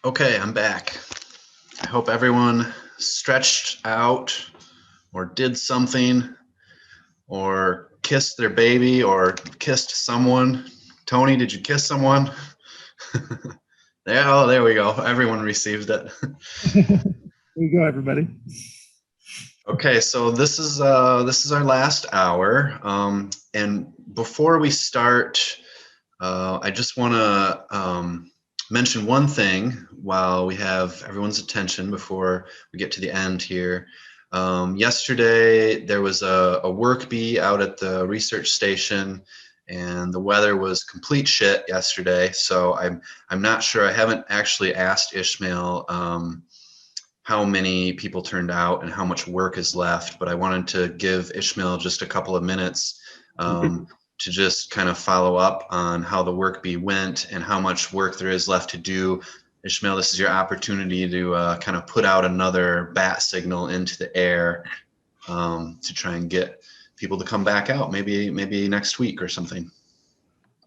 Okay, I'm back. I hope everyone stretched out or did something or kissed their baby or kissed someone. Tony, did you kiss someone? There we go. Everyone received it. There you go, everybody. Okay, so this is our last hour, and before we start, I just want to mention one thing while we have everyone's attention before we get to the end here. Yesterday there was a work bee out at the research station, and the weather was complete shit yesterday. So I'm not sure. I haven't actually asked Ishmael how many people turned out and how much work is left, but I wanted to give Ishmael just a couple of minutes to just kind of follow up on how the work bee went and how much work there is left to do. Ishmael, this is your opportunity to kind of put out another bat signal into the air to try and get people to come back out, maybe next week or something.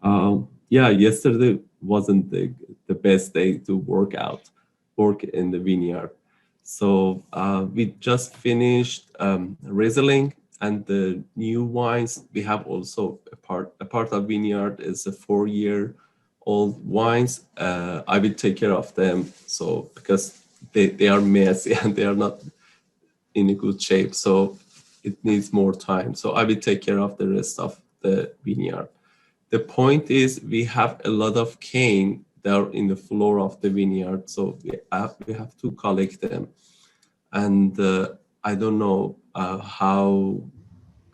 Yeah, yesterday wasn't the best day to work in the vineyard. So we just finished Riesling and the new wines. We have also a part of vineyard is a 4-year-old wines. I will take care of them. So because they are messy and they are not in a good shape. So it needs more time. So I will take care of the rest of the vineyard. The point is we have a lot of cane there in the floor of the vineyard. So we have to collect them. And I don't know how,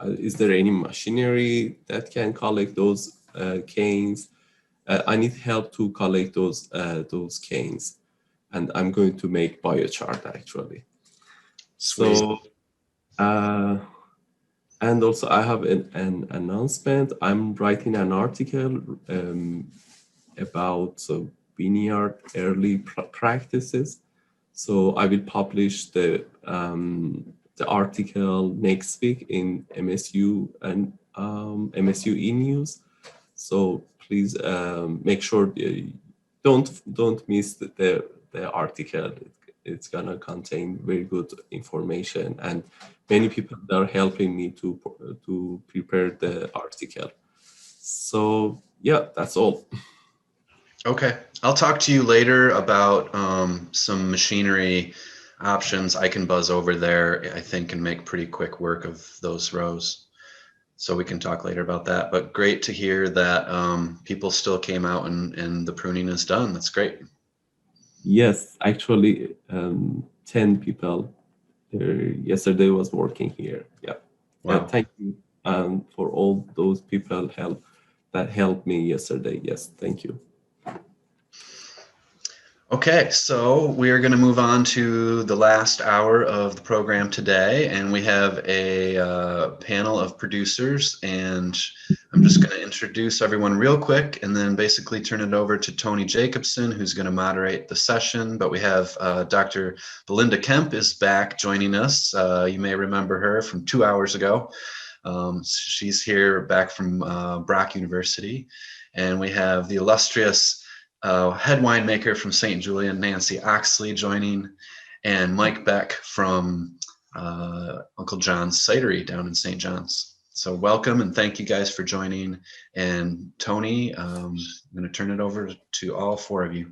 is there any machinery that can collect those canes? I need help to collect those canes. And I'm going to make biochar actually. Sweet. So, and also I have an announcement. I'm writing an article about vineyard early practices. So I will publish the article next week in MSU and MSU e-news. So please make sure don't miss the article. It's gonna contain very good information, and many people are helping me to prepare the article. So yeah, that's all. Okay, I'll talk to you later about some machinery options. I can buzz over there, I think, and make pretty quick work of those rows. So we can talk later about that. But great to hear that people still came out and the pruning is done. That's great. Yes, actually, 10 people yesterday was working here. Yeah. Wow. Thank you for all those people that helped me yesterday. Yes, thank you. Okay, so we are going to move on to the last hour of the program today, and we have a panel of producers, and I'm just going to introduce everyone real quick and then basically turn it over to Tony Jacobson, who's going to moderate the session. But we have Dr. Belinda Kemp is back joining us. You may remember her from 2 hours ago. She's here back from Brock University, and we have the illustrious head winemaker from St. Julian, Nancie Oxley, joining, and Mike Beck from Uncle John's Cidery down in St. John's. So welcome and thank you guys for joining. And Tony, I'm going to turn it over to all four of you.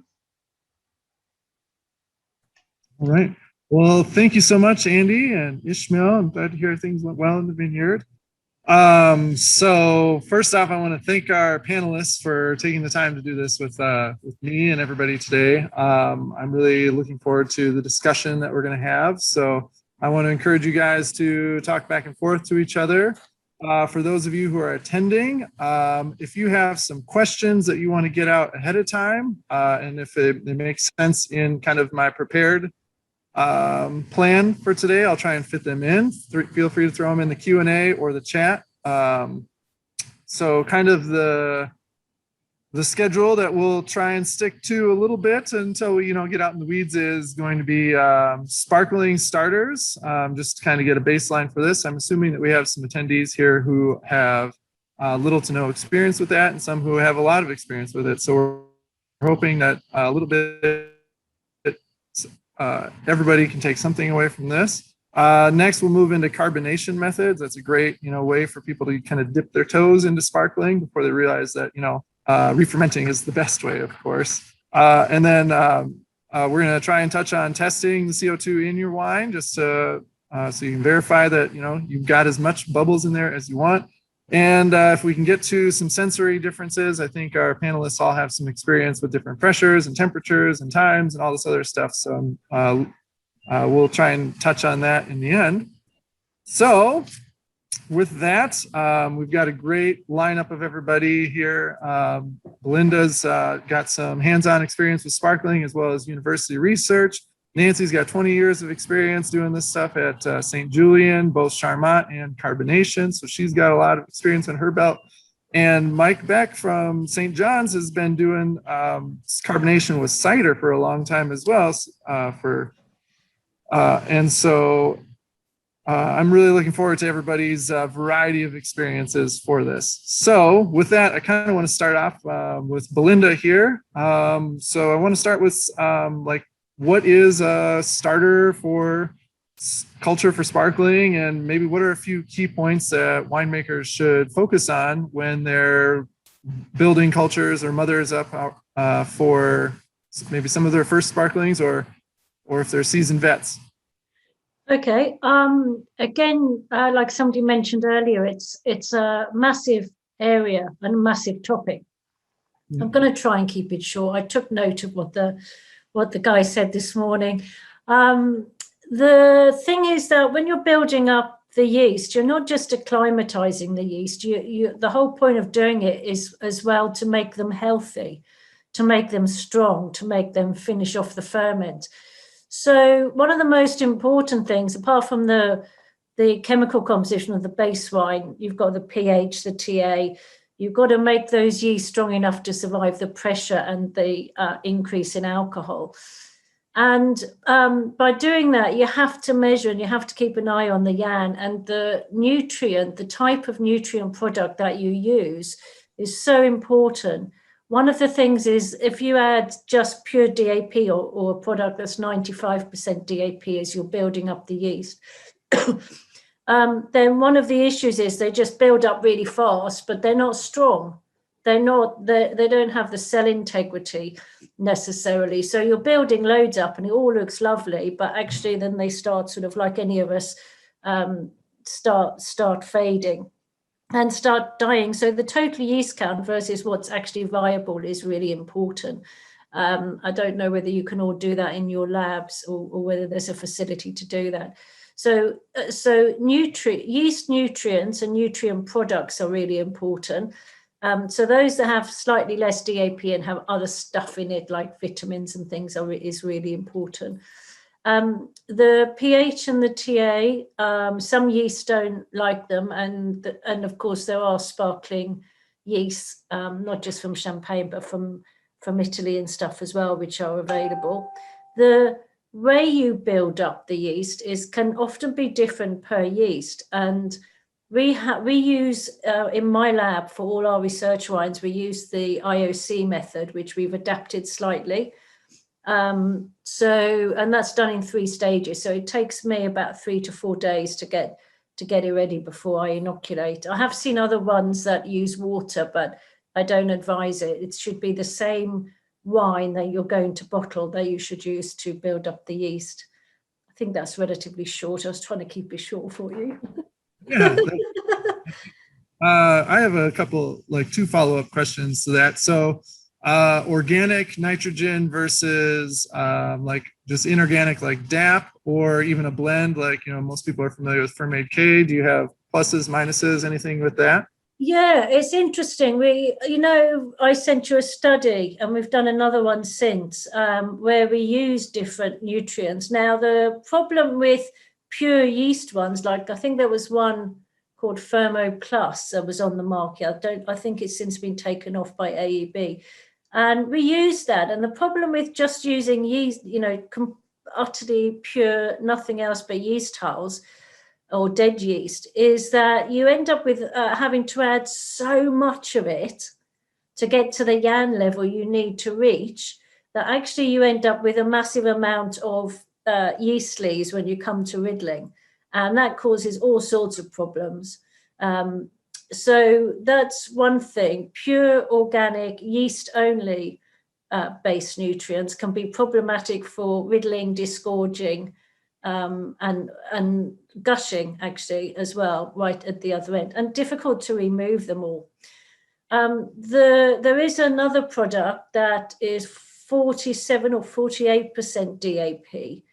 All right. Well, thank you so much, Andy and Ishmael. I'm glad to hear things went well in the vineyard. So first off, I want to thank our panelists for taking the time to do this with me and everybody today. I'm really looking forward to the discussion that we're going to have. So I want to encourage you guys to talk back and forth to each other. For those of you who are attending, if you have some questions that you want to get out ahead of time, and if it makes sense in kind of my prepared plan for today, I'll try and fit them in. Feel free to throw them in the Q&A or the chat. So kind of the schedule that we'll try and stick to a little bit until we get out in the weeds is going to be sparkling starters, just to kind of get a baseline for this. I'm assuming that we have some attendees here who have little to no experience with that and some who have a lot of experience with it. So we're hoping that a little bit everybody can take something away from this. Next, we'll move into carbonation methods. That's a great, way for people to kind of dip their toes into sparkling before they realize that, re-fermenting is the best way, of course. And then we're going to try and touch on testing the CO2 in your wine, just so you can verify that, you've got as much bubbles in there as you want. And if we can get to some sensory differences, I think our panelists all have some experience with different pressures and temperatures and times and all this other stuff. So we'll try and touch on that in the end. So with that, we've got a great lineup of everybody here. Belinda's got some hands-on experience with sparkling as well as university research. Nancie's got 20 years of experience doing this stuff at St. Julian, both Charmat and Carbonation. So she's got a lot of experience on her belt. And Mike Beck from St. John's has been doing carbonation with cider for a long time as well. And so I'm really looking forward to everybody's variety of experiences for this. So with that, I kind of want to start off with Belinda here. So I want to start with what is a starter for culture for sparkling, and maybe what are a few key points that winemakers should focus on when they're building cultures or mothers up for maybe some of their first sparklings, or if they're seasoned vets? Okay. Again, like somebody mentioned earlier, it's a massive area and a massive topic. I'm going to try and keep it short. I took note of what the guy said this morning. The thing is that when you're building up the yeast, you're not just acclimatizing the yeast. The whole point of doing it is as well to make them healthy, to make them strong, to make them finish off the ferment. So one of the most important things, apart from the chemical composition of the base wine, you've got the pH, the TA. You've got to make those yeast strong enough to survive the pressure and the increase in alcohol. And by doing that, you have to measure and you have to keep an eye on the YAN, and the nutrient, the type of nutrient product that you use is so important. One of the things is if you add just pure DAP or a product that's 95% DAP as you're building up the yeast, then one of the issues is they just build up really fast, but they're not strong. They don't have the cell integrity necessarily. So you're building loads up and it all looks lovely, but actually then they start sort of like any of us start fading and start dying. So the total yeast count versus what's actually viable is really important. I don't know whether you can all do that in your labs or whether there's a facility to do that. So yeast nutrients and nutrient products are really important. So those that have slightly less DAP and have other stuff in it, like vitamins and things, is really important. The pH and the TA, some yeasts don't like them, and of course there are sparkling yeasts, not just from Champagne, but from Italy and stuff as well, which are available. The way you build up the yeast can often be different per yeast, and we use in my lab for all our research wines, we use the IOC method, which we've adapted slightly. And that's done in 3 stages. So it takes me about 3 to 4 days to get it ready before I inoculate. I have seen other ones that use water, but I don't advise it. It should be the same wine that you're going to bottle that you should use to build up the yeast. I think that's relatively short. I was trying to keep it short for you. Yeah. I have a couple, 2 follow-up questions to that. So organic nitrogen versus just inorganic, like DAP, or even a blend, most people are familiar with Fermade K. Do you have pluses, minuses, anything with that? Yeah, it's interesting. I sent you a study, and we've done another one since, where we use different nutrients. Now, the problem with pure yeast ones, I think there was one called Fermo Plus that was on the market. I think it's since been taken off by AEB. And we use that. And the problem with just using yeast, utterly pure, nothing else but yeast hulls or dead yeast, is that you end up with having to add so much of it to get to the YAN level you need to reach. that actually you end up with a massive amount of yeast leaves when you come to riddling, and that causes all sorts of problems. So that's one thing. Pure organic yeast only based nutrients can be problematic for riddling, disgorging, and gushing actually as well, right at the other end, and difficult to remove them all. There is another product that is 47 or 48% DAP,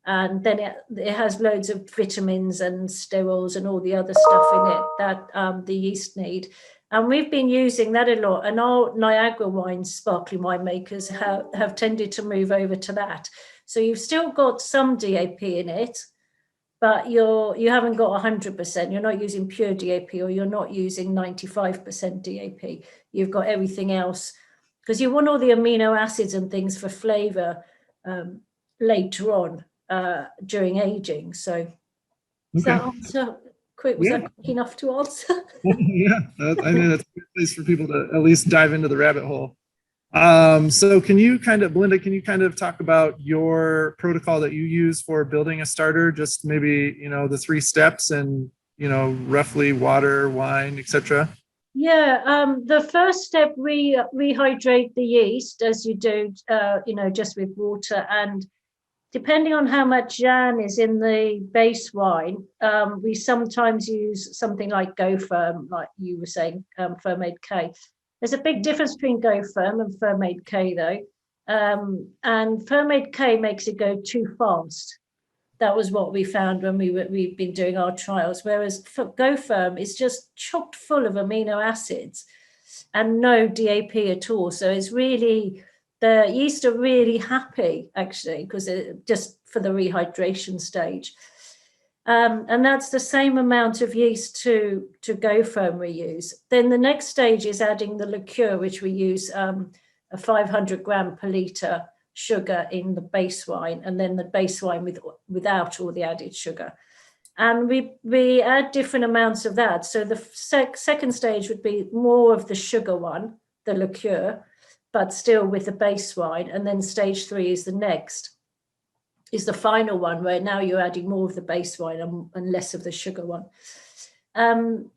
and then it has loads of vitamins and sterols and all the other stuff in it that the yeast need. And we've been using that a lot, and our Niagara wines, sparkling winemakers, have tended to move over to that. So you've still got some DAP in it, but you haven't got 100%. You're not using pure DAP, or you're not using 95% DAP. You've got everything else, because you want all the amino acids and things for flavor later on during aging. So is that answer quick? Was that quick enough to answer? Yeah, I think that's a good place for people to at least dive into the rabbit hole. So can you Belinda, can you kind of talk about your protocol that you use for building a starter? Just maybe, the 3 steps and, roughly water, wine, etc. Yeah, the first step, we rehydrate the yeast as you do, just with water. And depending on how much Jan is in the base wine, we sometimes use something like Go Firm, like you were saying, Fermade K. There's a big difference between Go Firm and Fermade K, though. And Fermade K makes it go too fast. That was what we found when we've been doing our trials. Whereas Go Firm is just chock full of amino acids and no DAP at all. So it's really, the yeast are really happy, actually, because just for the rehydration stage. And that's the same amount of yeast to Go Firm we use. Then the next stage is adding the liqueur, which we use a 500 gram per litre sugar in the base wine, and then the base wine without all the added sugar. And we add different amounts of that. So the second stage would be more of the sugar one, the liqueur, but still with the base wine. And then stage 3 is the next. Is the final one, where now you're adding more of the base wine and less of the sugar one. And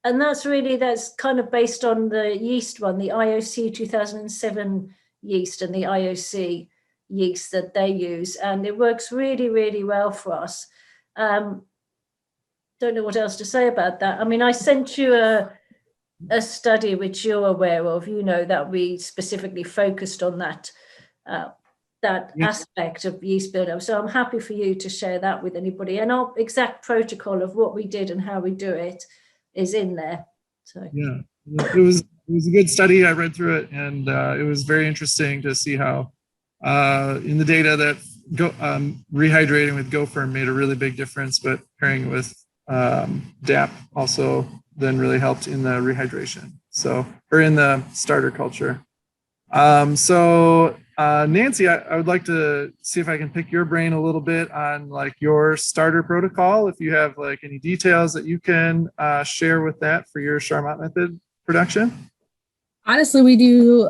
that's kind of based on the yeast one, the IOC 2007 yeast and the IOC yeast that they use. And it works really, really well for us. Don't know what else to say about that. I mean, I sent you a study which you're aware of, that we specifically focused on that aspect of yeast buildup. So I'm happy for you to share that with anybody. And our exact protocol of what we did and how we do it is in there. So yeah, it was a good study. I read through it, and it was very interesting to see how in the data that rehydrating with Go Firm made a really big difference, but pairing with DAP also then really helped in the rehydration. So, or in the starter culture. Nancie, I would like to see if I can pick your brain a little bit on like your starter protocol. If you have like any details that you can share with that for your Charmat method production. Honestly, we do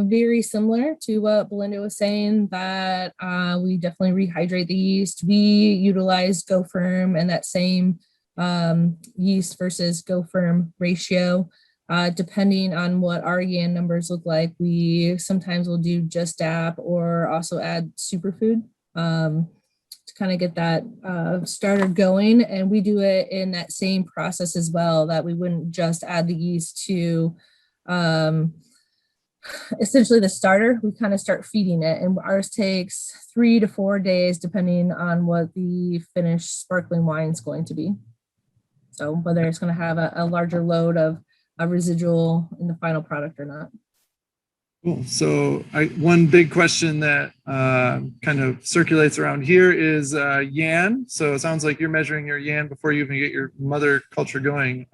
very similar to what Belinda was saying, that we definitely rehydrate the yeast. We utilize Go Firm and that same yeast versus Go Firm ratio. Depending on what our YAN numbers look like, we sometimes will do just DAP or also add superfood to kind of get that starter going. And we do it in that same process as well, that we wouldn't just add the yeast to essentially the starter. We kind of start feeding it, and ours takes 3 to 4 days depending on what the finished sparkling wine is going to be. So whether it's going to have a larger load of a residual in the final product or not. Cool. So one big question that kind of circulates around here is YAN. So it sounds like you're measuring your YAN before you even get your mother culture going.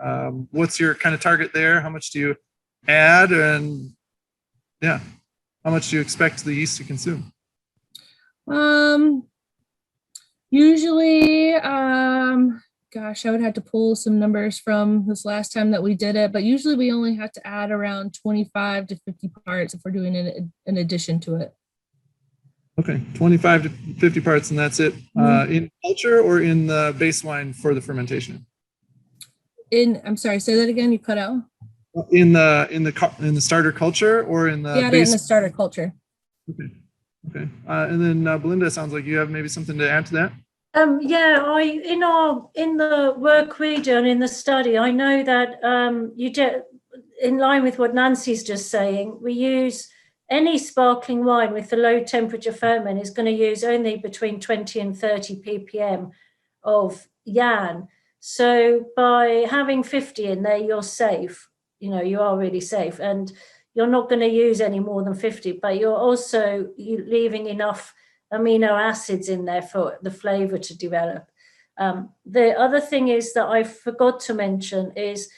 What's your kind of target there? How much do you add? And yeah, how much do you expect the yeast to consume? Usually gosh, I would have to pull some numbers from this last time that we did it, but usually we only have to add around 25 to 50 parts if we're doing it in addition to it. Okay, 25 to 50 parts, and that's it. In culture or in the base wine for the fermentation? I'm sorry, say that again. You cut out. In the starter culture or in the Yeah, base? in the starter culture. Okay. And then Belinda, sounds like you have maybe something to add to that. Yeah, in the work we do and in the study, I know that you get, in line with what Nancie's just saying, we use any sparkling wine with the low temperature ferment is going to use only between 20 and 30 ppm of yan. So by having 50 in there, you're safe. You know, you are really safe, and you're not going to use any more than 50, but you're also leaving enough amino acids in there for the flavor to develop. The other thing is that I forgot to mention is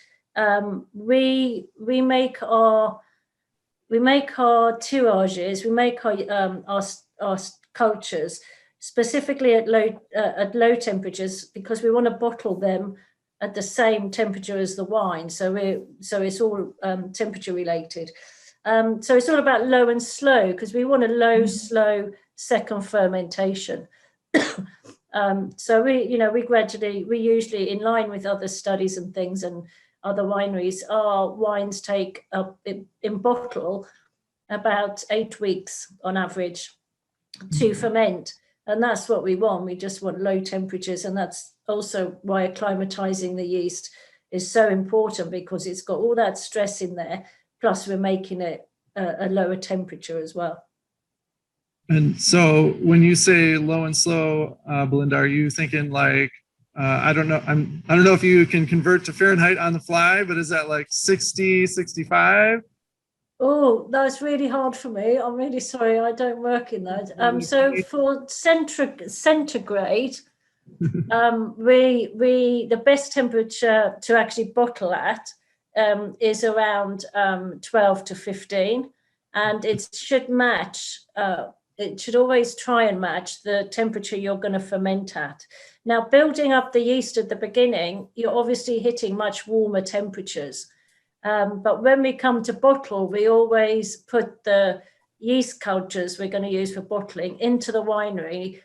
we make our tirages, we make our cultures specifically at low temperatures because we want to bottle them at the same temperature as the wine. So it's all temperature related. So it's all about low and slow because we want a low, slow second fermentation. So we usually, in line with other studies and things and other wineries, our wines take up in bottle about 8 weeks on average to ferment. And that's what we want. We just want low temperatures. And that's also why acclimatizing the yeast is so important, because it's got all that stress in there. Plus we're making it a lower temperature as well. And so when you say low and slow, Belinda, are you thinking like, I don't know if you can convert to Fahrenheit on the fly, but is that like 60, 65? Oh, that's really hard for me. I'm really sorry. I don't work in that. So for centigrade, the best temperature to actually bottle at is around 12 to 15, and it should match. It should always try and match the temperature you're going to ferment at. Now, building up the yeast at the beginning, you're obviously hitting much warmer temperatures. But when we come to bottle, we always put the yeast cultures we're going to use for bottling into the winery,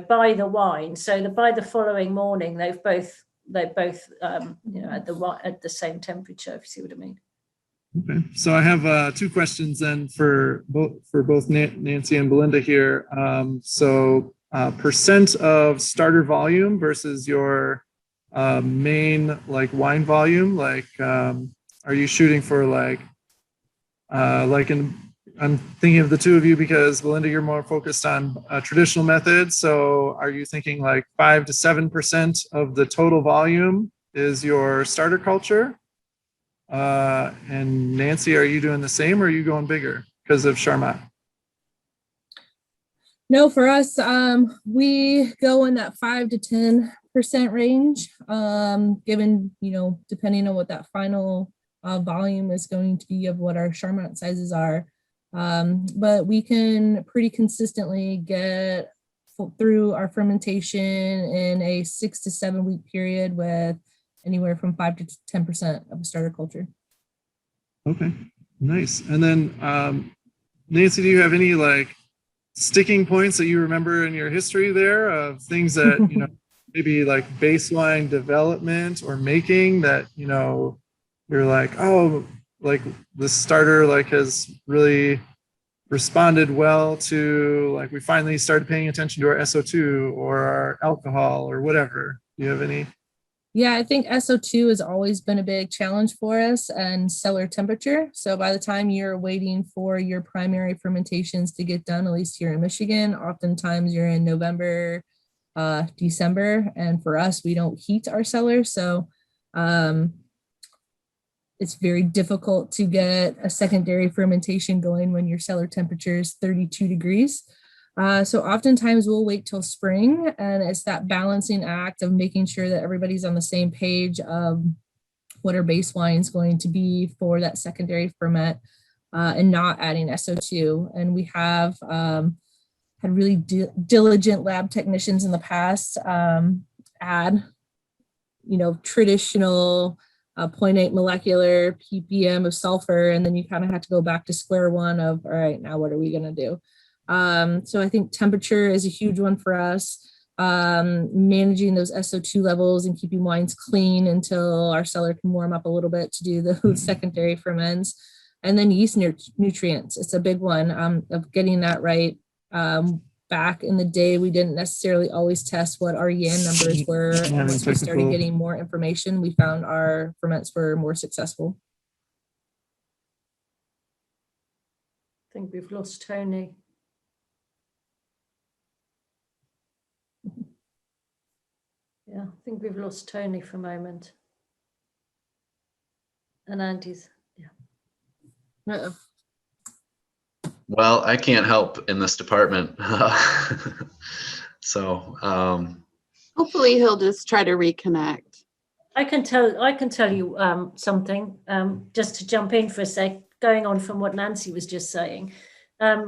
by the wine. So by the following morning, they're both at the same temperature, if you see what I mean. Okay, so I have 2 questions then for both Nancie and Belinda here. Percent of starter volume versus your main wine volume, are you shooting for I'm thinking of the 2 of you because Belinda, you're more focused on traditional methods. So are you thinking 5 to 7% of the total volume is your starter culture? And Nancie, are you doing the same or are you going bigger because of Charmat? No, for us, we go in that 5 to 10% range, given, depending on what that final volume is going to be of what our Charmat sizes are. But we can pretty consistently get through our fermentation in a 6 to 7 week period with anywhere from 5 to 10% of a starter culture. Okay, nice. And then Nancie, do you have any sticking points that you remember in your history there of things that, maybe base wine development or making that, you're the starter has really responded well to we finally started paying attention to our SO2 or our alcohol or whatever. Do you have any? Yeah, I think SO2 has always been a big challenge for us, and cellar temperature. So by the time you're waiting for your primary fermentations to get done, at least here in Michigan, oftentimes you're in November, December. And for us, we don't heat our cellar. So it's very difficult to get a secondary fermentation going when your cellar temperature is 32 degrees. So oftentimes we'll wait till spring, and it's that balancing act of making sure that everybody's on the same page of what our base wine is going to be for that secondary ferment, and not adding SO2. And we have had really diligent lab technicians in the past add traditional 0.8 molecular ppm of sulfur, and then you kind of have to go back to square one of, all right, now what are we going to do? So I think temperature is a huge one for us. Managing those SO2 levels and keeping wines clean until our cellar can warm up a little bit to do the secondary ferments. And then yeast nutrients, it's a big one of getting that right. Back in the day, we didn't necessarily always test what our YAN numbers were. And once we started getting more information, we found our ferments were more successful. I think we've lost Tony. Yeah, I think we've lost Tony for a moment. And Andy's, yeah. Uh-oh. Well, I can't help in this department. So hopefully he'll just try to reconnect. I can tell you something, just to jump in for a sec, going on from what Nancie was just saying. A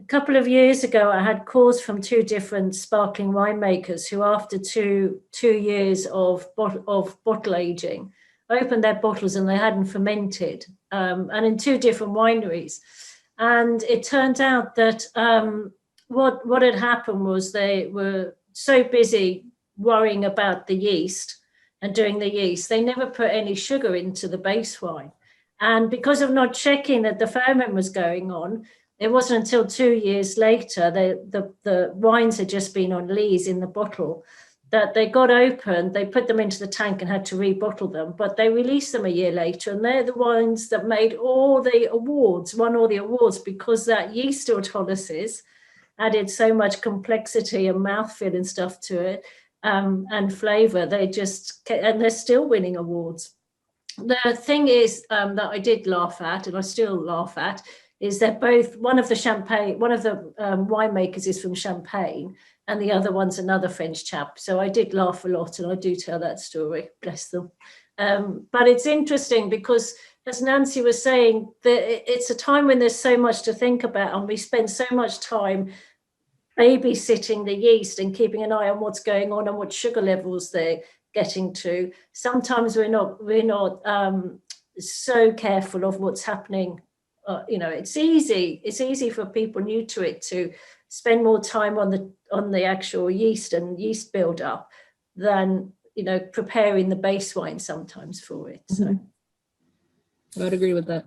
couple of years ago, I had calls from two different sparkling winemakers who, after two years of bottle aging, opened their bottles and they hadn't fermented, and in two different wineries. And it turned out that what had happened was they were so busy worrying about the yeast and doing the yeast, they never put any sugar into the base wine. And because of not checking that the ferment was going on, it wasn't until 2 years later, the wines had just been on lees in the bottle, that they got open, they put them into the tank and had to rebottle them, but they released them a year later, and they're the wines that made all the awards, won all the awards, because that yeast autolysis added so much complexity and mouthfeel and stuff to it, and flavor. And they're still winning awards. The thing is that I did laugh at, and I still laugh at, is that one of the winemakers is from Champagne, and the other one's another French chap. So I did laugh a lot, and I do tell that story, bless them. But it's interesting because, as Nancie was saying, it's a time when there's so much to think about, and we spend so much time babysitting the yeast and keeping an eye on what's going on and what sugar levels they're getting to. Sometimes we're not so careful of what's happening. It's easy for people new to it to spend more time on the actual yeast and yeast build-up than preparing the base wine sometimes for it. So I would agree with that.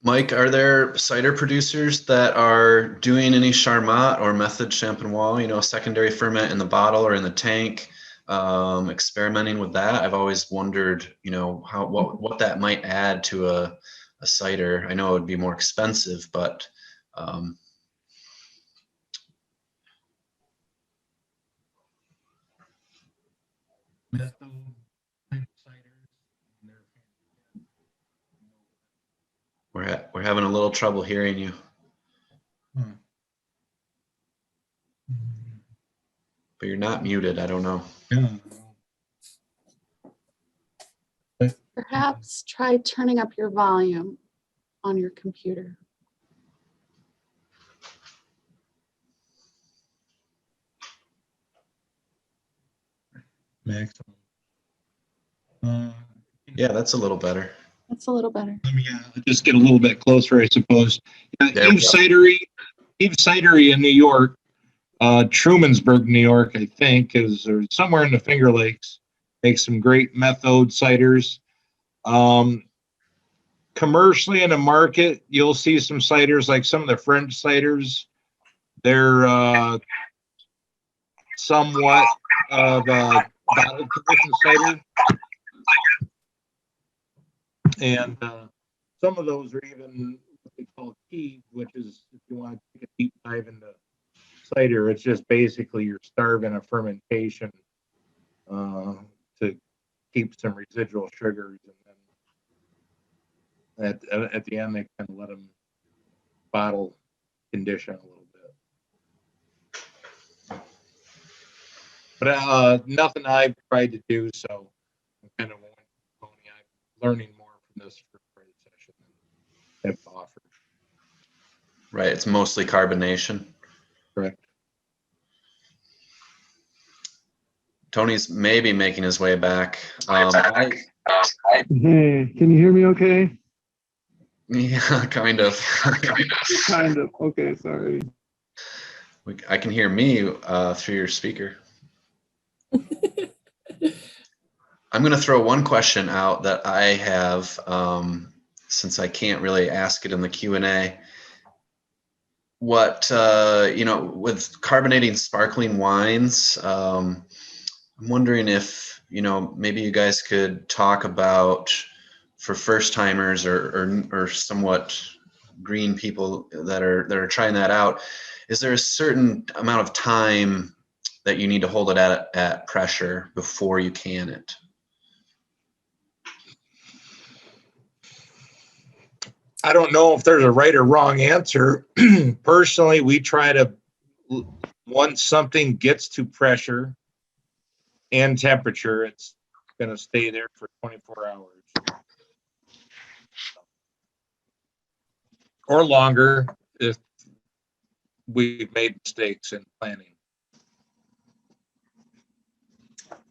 Mike, are there cider producers that are doing any Charmat or Method Champenois, secondary ferment in the bottle or in the tank, experimenting with that? I've always wondered, what that might add to a cider. I know it would be more expensive, but we're having a little trouble hearing you. But you're not muted. I don't know. Perhaps try turning up your volume on your computer. Maximum. Yeah, that's a little better. That's a little better. Let me just get a little bit closer, I suppose. Eve Cidery in New York, Trumansburg, New York, I think, is somewhere in the Finger Lakes. Makes some great method ciders. Commercially in the market, you'll see some ciders like some of the French ciders. They're somewhat of a bottle condition cider. And some of those are even what they call key, which is, if you want to take a deep dive into cider, it's just basically you're starving a fermentation to keep some residual sugars, and then at the end they kind of let them bottle condition a little bit. But nothing I've tried to do, so I'm kind of learning more from this for the session than have offered. Right, it's mostly carbonation. Correct. Tony's maybe making his way back. Hey, can you hear me okay? Yeah, kind of. Kind of. Okay, sorry. I can hear me through your speaker. I'm going to throw one question out that I have, since I can't really ask it in the Q&A. What, with carbonating sparkling wines, I'm wondering if, maybe you guys could talk about, for first timers or somewhat green people that are trying that out, is there a certain amount of time that you need to hold it at pressure before you can it? I don't know if there's a right or wrong answer. Personally, we try to, once something gets to pressure and temperature, it's going to stay there for 24 hours or longer if we've made mistakes in planning.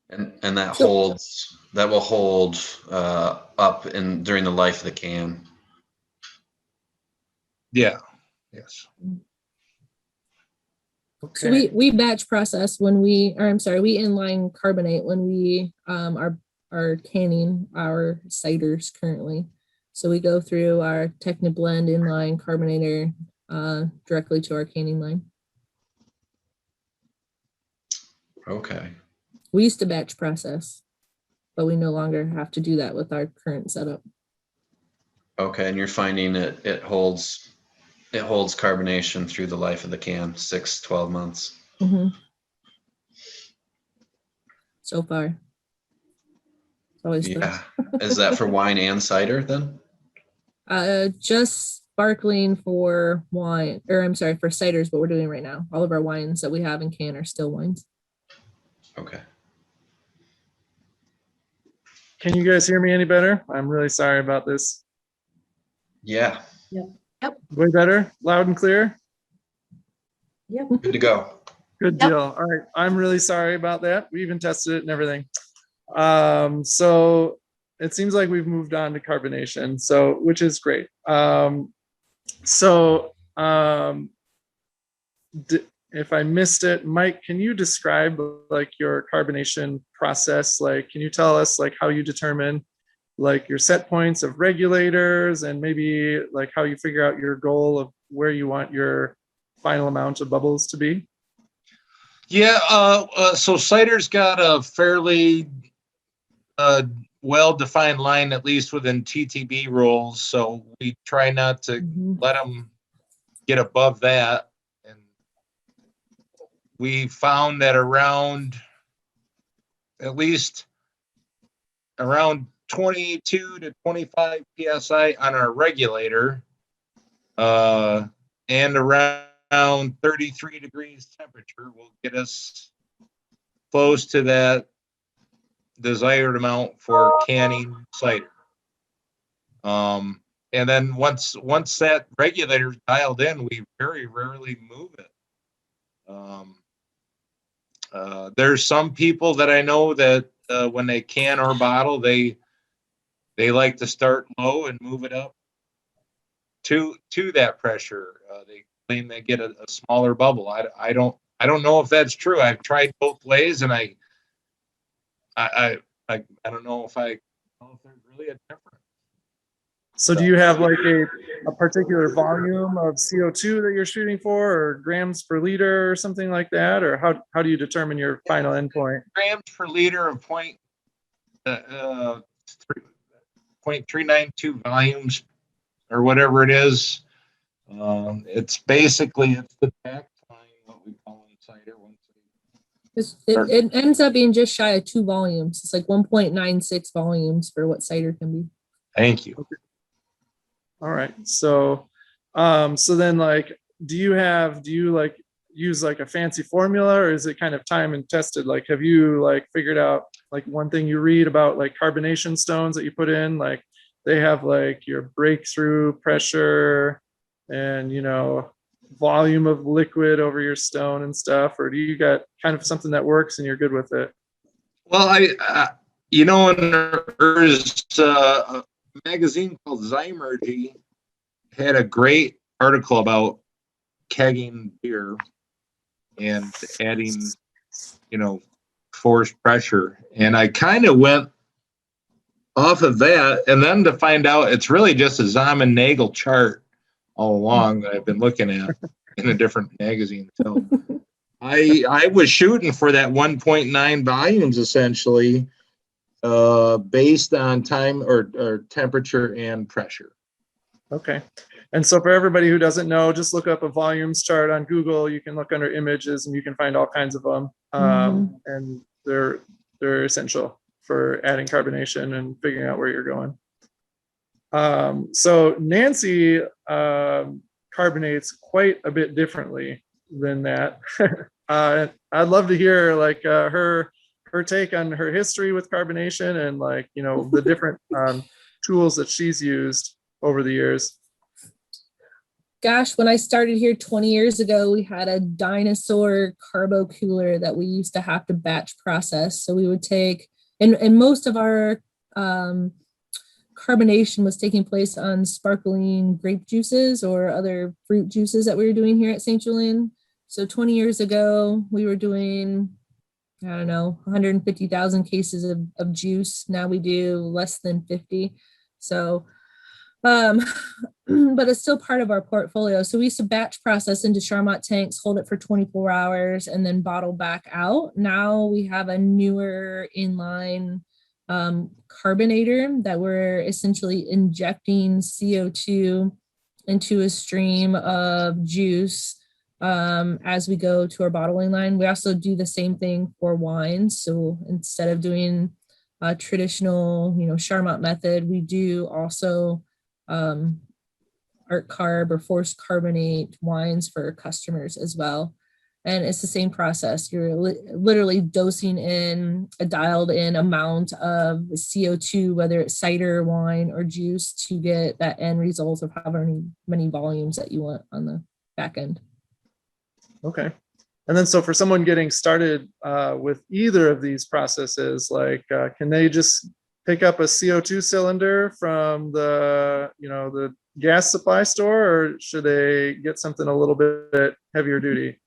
And that will hold up during the life of the can. Yeah. Yes. So we batch process when we inline carbonate when we are canning our ciders currently. So we go through our Techniblend inline carbonator directly to our canning line. Okay. We used to batch process, but we no longer have to do that with our current setup. Okay, and you're finding it holds carbonation through the life of the can, 6-12 months. Mm-hmm. So far. It's always Yeah. Is that for wine and cider then? Just sparkling for wine, or I'm sorry, for ciders, what we're doing right now. All of our wines that we have in can are still wines. Okay. Can you guys hear me any better? I'm really sorry about this. Yeah. Yep. Way better? Loud and clear? Yep. Good to go. Good Yep. deal. All right. I'm really sorry about that. We even tested it and everything. So it seems like we've moved on to carbonation, which is great. If I missed it, Mike, can you describe like your carbonation process? Like, can you tell us like how you determine like your set points of regulators and maybe like how you figure out your goal of where you want your final amount of bubbles to be? Yeah. So cider's got a fairly well-defined line, at least within TTB rules. So we try not to let them get above that. And we found that at least around 22 to 25 PSI on our regulator, and around 33 degrees temperature will get us close to that desired amount for canning cider. And then once that regulator's dialed in, we very rarely move it. There's some people that I know that when they can or bottle, they like to start low and move it up to that pressure. They claim they get a smaller bubble. I don't know if that's true. I've tried both ways, and I don't know if there's really a difference. So do you have like a particular volume of CO2 that you're shooting for, or grams per liter or something like that? Or how do you determine your final endpoint? Grams per liter of 0.392 volumes or whatever it is. It's the back time, what we call in cider. It ends up being just shy of 2 volumes. It's like 1.96 volumes for what cider can be. Thank you. Okay. All right. So then like, do you like use like a fancy formula, or is it kind of time and tested? Like, have you like figured out like one thing you read about like carbonation stones that you put in, like they have like your breakthrough pressure and, volume of liquid over your stone and stuff, or do you got kind of something that works and you're good with it? Well, you know, there's a magazine called Zymergy had a great article about kegging beer and adding, you know, forced pressure. And I kind of went off of that, and then to find out it's really just a Zaman Nagel chart all along that I've been looking at in a different magazine. So I was shooting for that 1.9 volumes essentially, based on time or temperature and pressure. Okay. And so for everybody who doesn't know, just look up a volumes chart on Google. You can look under images and you can find all kinds of them. And they're essential for adding carbonation and figuring out where you're going. So Nancie carbonates quite a bit differently than that. I'd love to hear like her take on her history with carbonation and like, you know, the different tools that she's used over the years. Gosh, when I started here 20 years ago, we had a dinosaur carbo cooler that we used to have to batch process. So we would take, and most of our carbonation was taking place on sparkling grape juices or other fruit juices that we were doing here at St. Julian. So 20 years ago, we were doing, I don't know, 150,000 cases of juice. Now we do less than 50. So, but it's still part of our portfolio. So we used to batch process into Charmat tanks, hold it for 24 hours, and then bottle back out. Now we have a newer inline carbonator that we're essentially injecting CO2 into a stream of juice as we go to our bottling line. We also do the same thing for wines. So instead of doing a traditional, you know, Charmat method, we do also art carb or forced carbonate wines for customers as well. And it's the same process. You're literally dosing in a dialed in amount of CO2, whether it's cider, wine, or juice, to get that end result of however many volumes that you want on the back end. Okay. And then so for someone getting started with either of these processes, like can they just pick up a CO2 cylinder from the, you know, the gas supply store, or should they get something a little bit heavier duty?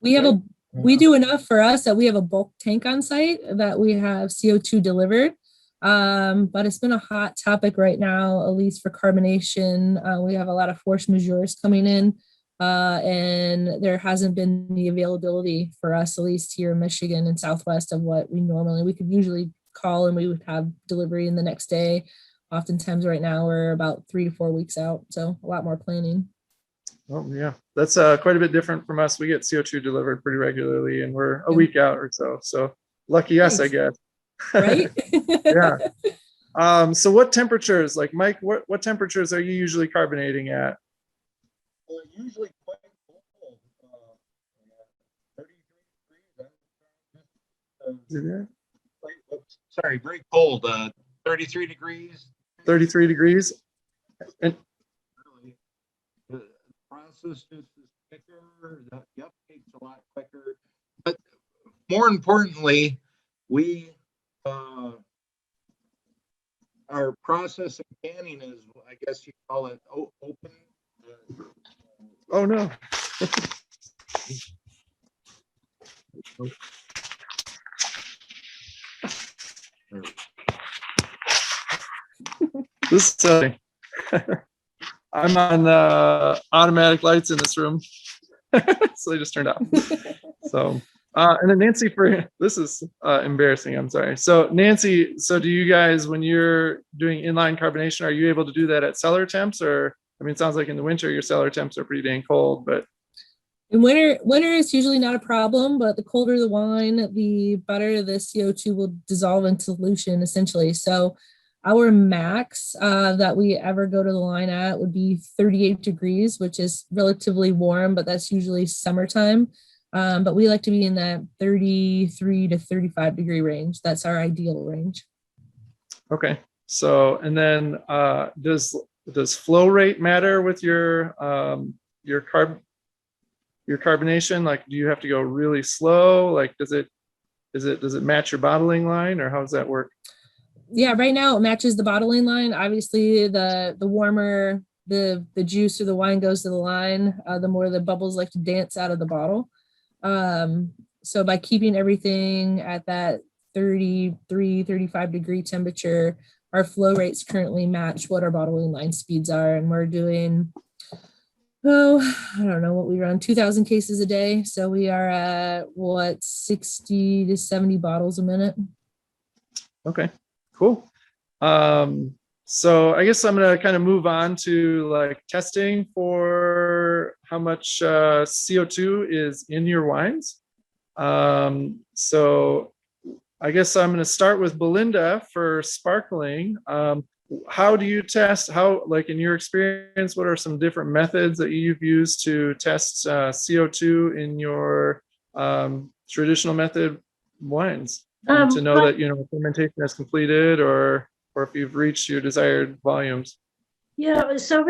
We do enough for us that we have a bulk tank on site that we have CO2 delivered. But it's been a hot topic right now, at least for carbonation. We have a lot of force majeures coming in, and there hasn't been the availability for us, at least here in Michigan and Southwest, of what we could usually call and we would have delivery in the next day. Oftentimes right now we're about 3 to 4 weeks out. So a lot more planning. Oh yeah, that's quite a bit different from us. We get CO2 delivered pretty regularly and we're a week out or so. So lucky us, I guess. Right? Yeah. So what temperatures, like Mike, what temperatures are you usually carbonating at? Well, usually quite cold. 33 degrees. Sorry, very cold. 33 degrees. 33 degrees. And really, the process is quicker. The uptake's a lot quicker. But more importantly, we our process of canning is, I guess you call it open. oh no. This I'm on automatic lights in this room, so they just turned off. So and then Nancie, for this is embarrassing, I'm sorry. So Nancie, so do you guys, when you're doing inline carbonation, are you able to do that at cellar temps? Or I mean, it sounds like in the winter your cellar temps are pretty dang cold, but in winter is usually not a problem, but the colder the wine, the better the CO2 will dissolve in solution, essentially. So our max that we ever go to the line at would be 38 degrees, which is relatively warm, but that's usually summertime. But we like to be in that 33 to 35 degree range. That's our ideal range. okay. So, and then does flow rate matter with your carbonation? Like, do you have to go really slow? Like, is does it match your bottling line, or how does that work? Yeah, right now it matches the bottling line. Obviously, the warmer the juice or the wine goes to the line, the more the bubbles like to dance out of the bottle. So by keeping everything at that 33, 35 degree temperature, our flow rates currently match what our bottling line speeds are. And we're doing, I don't know what we run, 2,000 cases a day. So we are at 60 to 70 bottles a minute. Okay, cool. So I guess I'm gonna kind of move on to like testing for how much CO2 is in your wines. So I guess I'm gonna start with Belinda for sparkling. How do you test, like in your experience, what are some different methods that you've used to test CO2 in your traditional method wines? To know that, fermentation has completed, or if you've reached your desired volumes. Yeah, so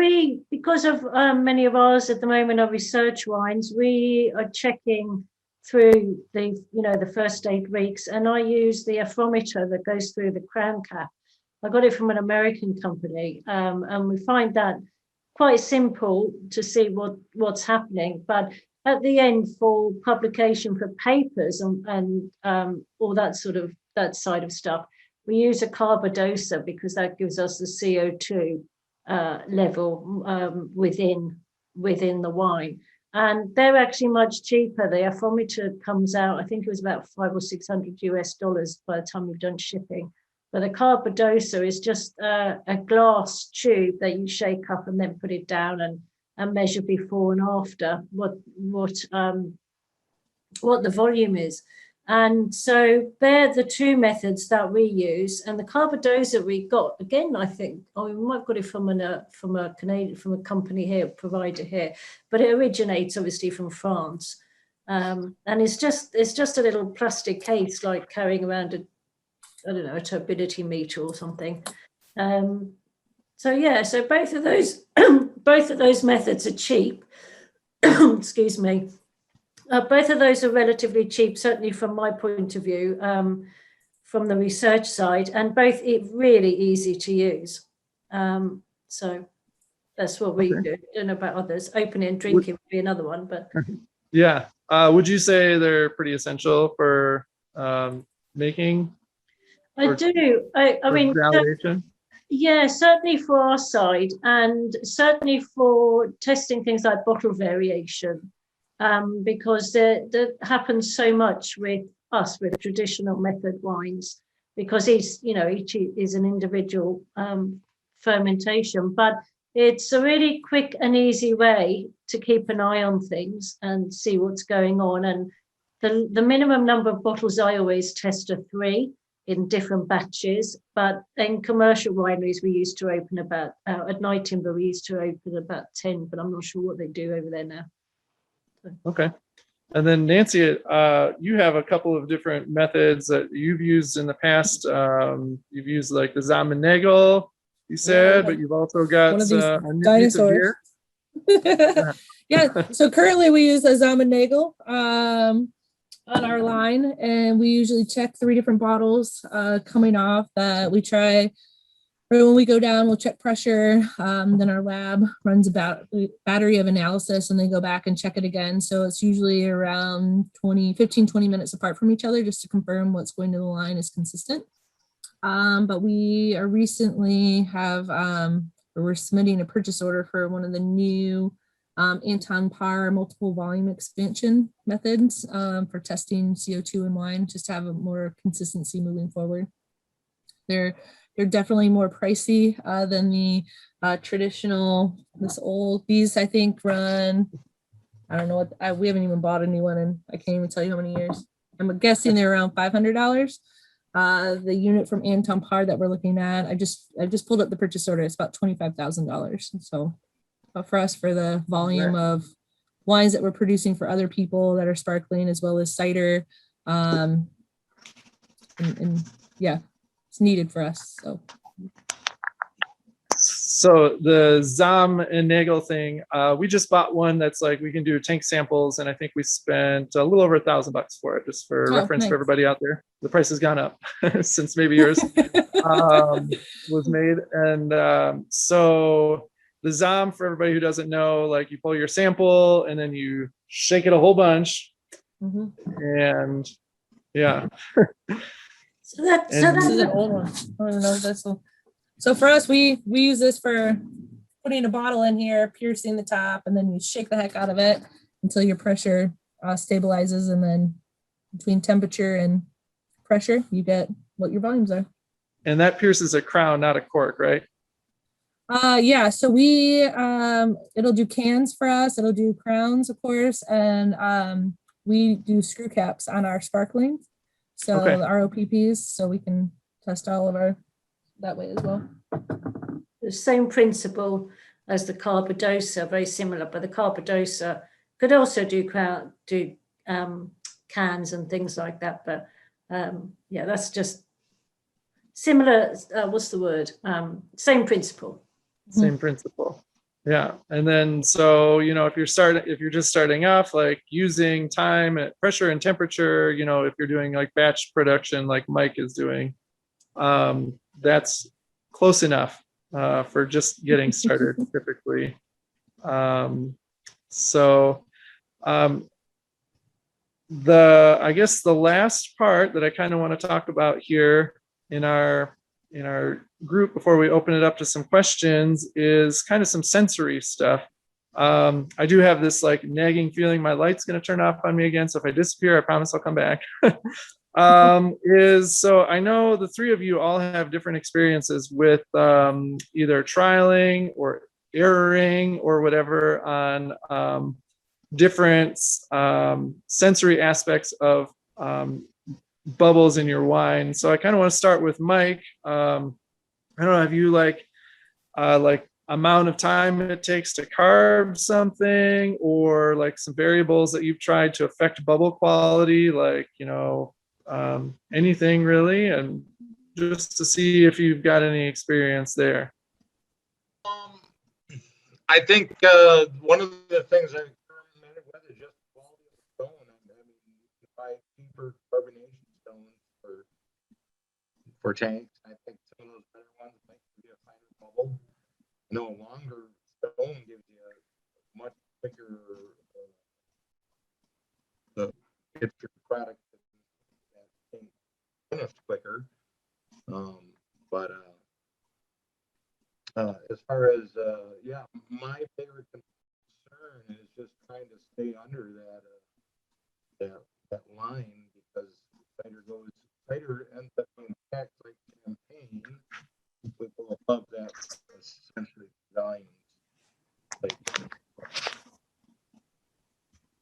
because of many of ours at the moment are research wines, we are checking through the first 8 weeks, and I use the aphrometer that goes through the crown cap. I got it from an American company, and we find that quite simple to see what's happening. But at the end, for publication for papers and all that side of stuff, we use a carbodoser because that gives us the CO2 level within the wine. And they're actually much cheaper. The aphrometer comes out, I think it was about $500 or $600 by the time you've done shipping. But a carbodoser is just a glass tube that you shake up and then put it down and measure before and after what the volume is. And so they're the 2 methods that we use. And the carbodoser we got, again, I think, we might have got it from a company here, provider here, but it originates obviously from France. And it's just a little plastic case, like carrying around a turbidity meter or something. So both of those methods are cheap. Excuse me. Both of those are relatively cheap, certainly from my point of view, from the research side, and both really easy to use. So that's what we do. I don't know about others. Opening and drinking would be another one, but yeah. Would you say they're pretty essential for making? I do. I mean, yeah, certainly for our side, and certainly for testing things like bottle variation. Because that happens so much with us with traditional method wines, because each is an individual fermentation, but it's a really quick and easy way to keep an eye on things and see what's going on. And the minimum number of bottles I always test are 3 in different batches, but in commercial wineries we used to open about at Nightingale we used to open about 10, but I'm not sure what they do over there now. Okay. And then Nancie, you have a couple of different methods that you've used in the past. You've used like the Zamenhof, you said, but you've also got one of these a new dinosaurs. piece of gear. Yeah. So currently we use a Zamenhof on our line, and we usually check 3 different bottles coming off that we try. Right when we go down, we'll check pressure. Then our lab runs about a battery of analysis, and they go back and check it again. So it's usually around 15, 20 minutes apart from each other just to confirm what's going to the line is consistent. But we are we're submitting a purchase order for one of the new Anton Par multiple volume expansion methods for testing CO2 in wine, just to have a more consistency moving forward. They're definitely more pricey than the traditional, these I think run, I don't know what, we haven't even bought a new one and I can't even tell you how many years. I'm guessing they're around $500. The unit from Anton Par that we're looking at, I just pulled up the purchase order, it's about $25,000. So for us, for the volume of wines that we're producing for other people that are sparkling, as well as cider, and yeah, needed for us. So the Zam and Nagel thing, we just bought one that's like we can do tank samples, and I think we spent a little over $1,000 for it, just for reference nice. for everybody out there. The price has gone up since maybe yours was made, and so the Zam, for everybody who doesn't know, like you pull your sample and then you shake it a whole bunch, Mhm. and yeah. So that, so And- This is an that, old one. I don't know if this one. So for us, we use this for putting a bottle in here, piercing the top, and then you shake the heck out of it until your pressure stabilizes, and then between temperature and pressure, you get what your volumes are. And that pierces a crown, not a cork, right? Yeah, so we it'll do cans for us, it'll do crowns, of course, and we do screw caps on our sparkling. So Okay. the ROPPs, so we can test all of our that way as well. the same principle as the Carbodosa, very similar, but the Carbodosa could also do cans and things like that. But yeah, that's just similar. What's the word? Same principle. Same principle. Yeah. And then, so, you know, if you're just starting off, like using time at pressure and temperature, you know, if you're doing like batch production, like Mike is doing, that's close enough for just getting started typically. I guess the last part that I kind of want to talk about here in our group before we open it up to some questions is kind of some sensory stuff. I do have this like nagging feeling my light's going to turn off on me again. So if I disappear, I promise I'll come back. So I know the three of you all have different experiences with either trialing or erroring or whatever on different sensory aspects of bubbles in your wine. So I kind of want to start with Mike. I don't know, have you like amount of time it takes to carb something, or like some variables that you've tried to affect bubble quality, like, you know, anything really, and just to see if you've got any experience there. I think one of the things I experimented with is just the quality of the stone. I mean, you buy cheaper carbonation stones for tanks. I think some of those better ones make you a finer bubble. No, a longer stone gives you a much quicker it's your product that can finish quicker. As far as yeah, my favorite concern is just trying to stay under that line, because cider ends up being packed like champagne. We go above that essentially volumes.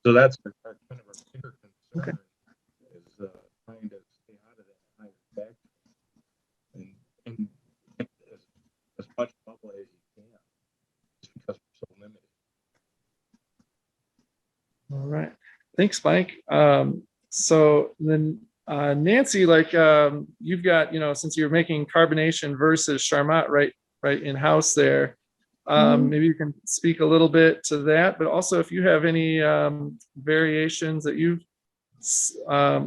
So that's our kind of our bigger concern. Okay. Is trying to stay out of that higher back and get as much bubble as you can, just because we're so limited. All right, thanks, Mike. So then Nancie, like you've got, you know, since you're making carbonation versus Charmat right in-house there, maybe you can speak a little bit to that, but also if you have any variations that you've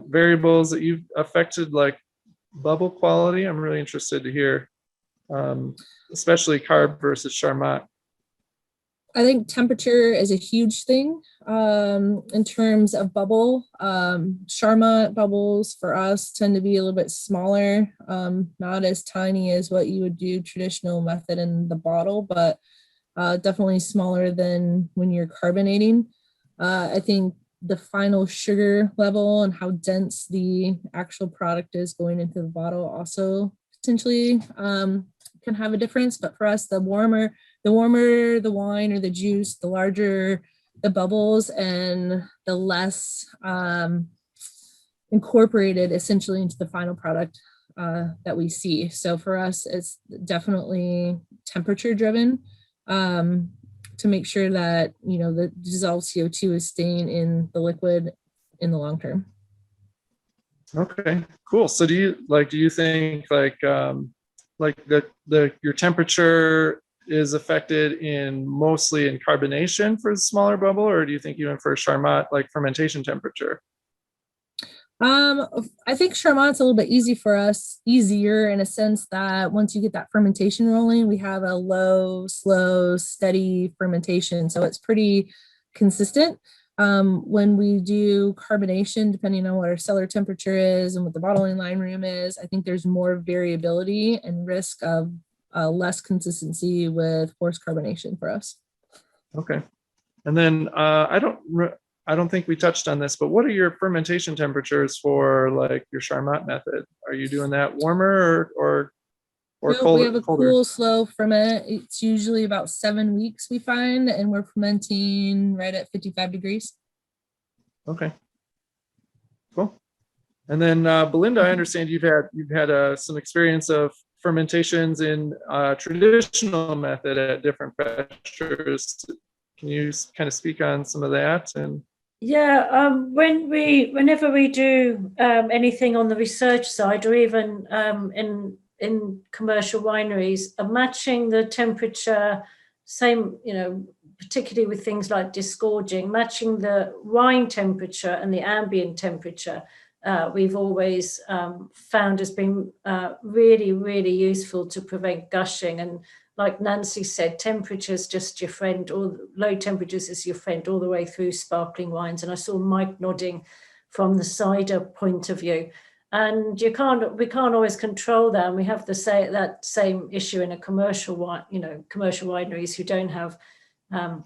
variables that you've affected, like bubble quality. I'm really interested to hear, especially carb versus Charmat. I think temperature is a huge thing in terms of bubble. Charmat bubbles for us tend to be a little bit smaller, not as tiny as what you would do traditional method in the bottle, but definitely smaller than when you're carbonating. I think the final sugar level and how dense the actual product is going into the bottle also potentially can have a difference. But for us, the warmer the wine or the juice, the larger the bubbles and the less incorporated essentially into the final product that we see. So for us, it's definitely temperature driven to make sure that, you know, the dissolved CO2 is staying in the liquid in the long term. Okay, cool. So do you think like your temperature is affected mostly in carbonation for the smaller bubble, or do you think even for Charmat, like fermentation temperature? I think Charmat's a little bit easier in a sense that once you get that fermentation rolling, we have a low, slow, steady fermentation. So it's pretty consistent. When we do carbonation, depending on what our cellar temperature is and what the bottling line room is, I think there's more variability and risk of less consistency with forced carbonation for us. Okay. And then I don't think we touched on this, but what are your fermentation temperatures for like your Charmat method? Are you doing that warmer or No, colder? we have a cool, slow ferment. It's usually about 7 weeks we find, and we're fermenting right at 55 degrees. Okay, cool. And then Belinda, I understand you've had some experience of fermentations in traditional method at different pressures. Can you kind of speak on some of that? And yeah, whenever we do anything on the research side, or even in commercial wineries, matching the temperature, same, particularly with things like disgorging, matching the wine temperature and the ambient temperature, we've always found has been really, really useful to prevent gushing. And like Nancie said, temperature's just your friend, or low temperatures is your friend all the way through sparkling wines. And I saw Mike nodding from the cider point of view. And we can't always control that. And we have that same issue in a commercial wine, commercial wineries who don't have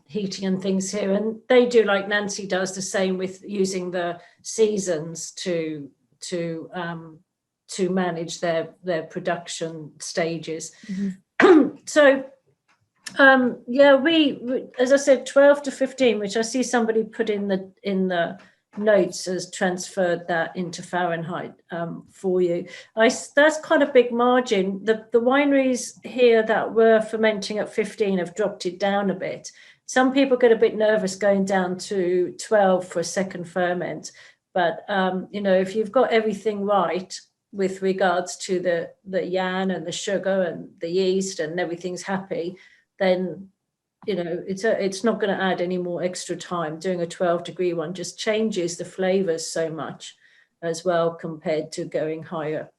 heating and things here. And they do, like Nancie does, the same with using the seasons to manage their production stages. Mm-hmm. So, we, as I said, 12 to 15, which I see somebody put in the notes has transferred that into Fahrenheit for you. That's quite a big margin. The wineries here that were fermenting at 15 have dropped it down a bit. Some people get a bit nervous going down to 12 for a second ferment, but if you've got everything right with regards to the yan and the sugar and the yeast and everything's happy, then it's not going to add any more extra time. Doing a 12-degree one just changes the flavors so much as well compared to going higher,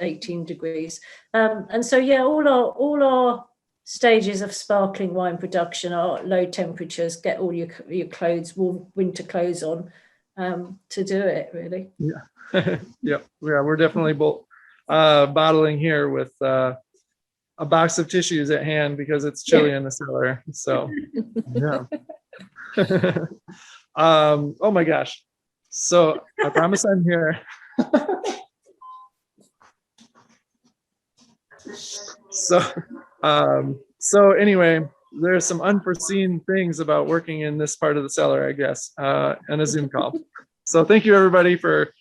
18 degrees. And so, all our stages of sparkling wine production are low temperatures. Get all your clothes, warm winter clothes on to do it, really. Yeah. Yeah, we're definitely both bottling here with a box of tissues at hand because it's chilly in the cellar. So, yeah. Oh my gosh. So I promise I'm here. So anyway, there's some unforeseen things about working in this part of the cellar, I guess, and a Zoom call. So thank you everybody for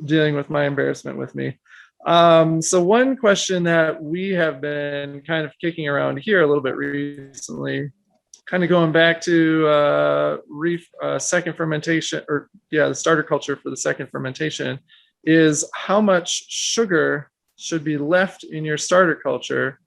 dealing with my embarrassment with me. So one question that we have been kind of kicking around here a little bit recently, kind of going back to second fermentation, the starter culture for the second fermentation, is how much sugar should be left in your starter culture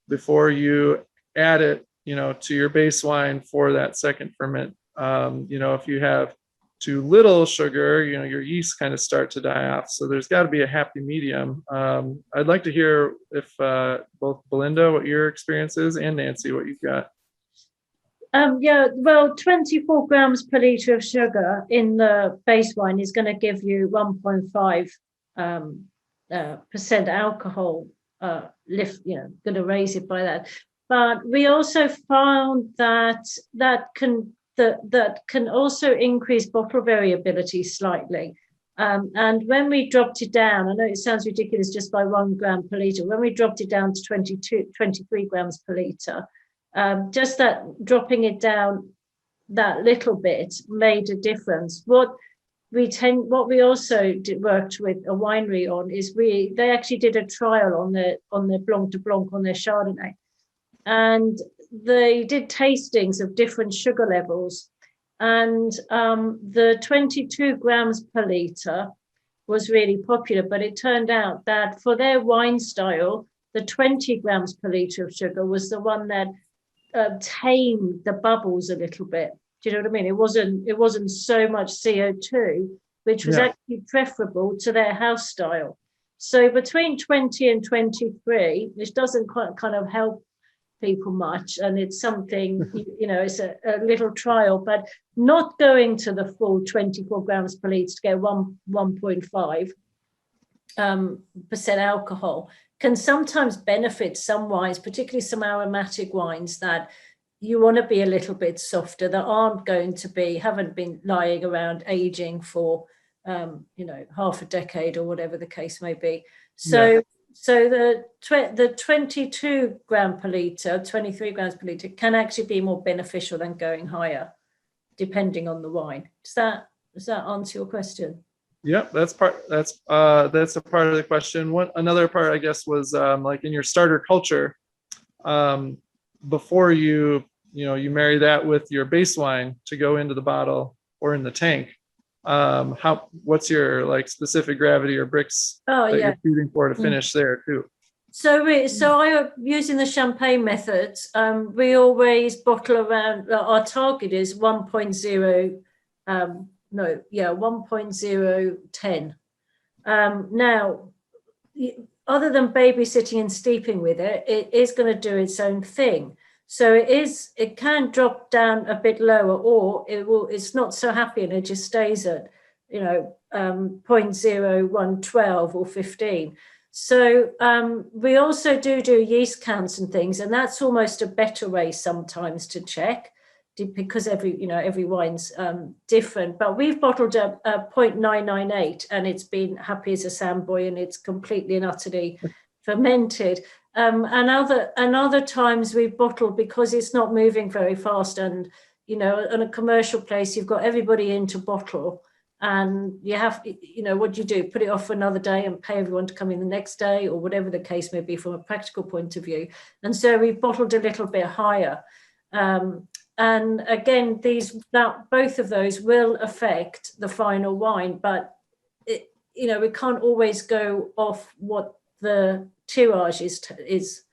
before you add it, to your base wine for that second ferment. If you have too little sugar, your yeast kind of start to die off. So there's got to be a happy medium. I'd like to hear if both Belinda, what your experience is, and Nancie, what you've got. 24 grams per liter of sugar in the base wine is going to give you 1.5% percent alcohol lift, going to raise it by that. But we also found that can also increase bottle variability slightly. And when we dropped it down, I know it sounds ridiculous just by 1 gram per liter, when we dropped it down to 23 grams per liter, just that dropping it down that little bit made a difference. What we also worked with a winery on is they actually did a trial on their Blanc de Blanc, on their Chardonnay. And they did tastings of different sugar levels, and the 22 grams per liter was really popular, but it turned out that for their wine style, the 20 grams per litre of sugar was the one that tamed the bubbles a little bit. Do you know what I mean? It wasn't so much CO2, which was actually preferable to their house style. So between 20 and 23, which doesn't quite kind of help people much, and it's something, it's a little trial, but not going to the full 24 grams per litre to get 1.5% alcohol can sometimes benefit some wines, particularly some aromatic wines that you want to be a little bit softer, that haven't been lying around aging for half a decade or whatever the case may be. So the 22 gram per litre, 23 grams per litre can actually be more beneficial than going higher, depending on the wine. Does that answer your question? Yep, that's a part of the question. Another part, I guess, was like in your starter culture, before you marry that with your base wine to go into the bottle or in the tank. What's your like specific gravity or bricks that you're shooting for to finish there too? So I using the champagne methods. We always bottle around. Our target is 1.0. 1.010. Now, other than babysitting and steeping with it, it is going to do its own thing. So it can drop down a bit lower, or it's not so happy and it just stays at 0.0112 or 15. So we also do yeast counts and things, and that's almost a better way sometimes to check, because every wine's different. But we've bottled a 0.998 and it's been happy as a sandboy, and it's completely and utterly fermented. And other times we've bottled because it's not moving very fast, and on a commercial place you've got everybody in to bottle, and you have what do you do, put it off for another day and pay everyone to come in the next day, or whatever the case may be from a practical point of view. And so we've bottled a little bit higher. And again, both of those will affect the final wine, but we can't always go off what the tirage is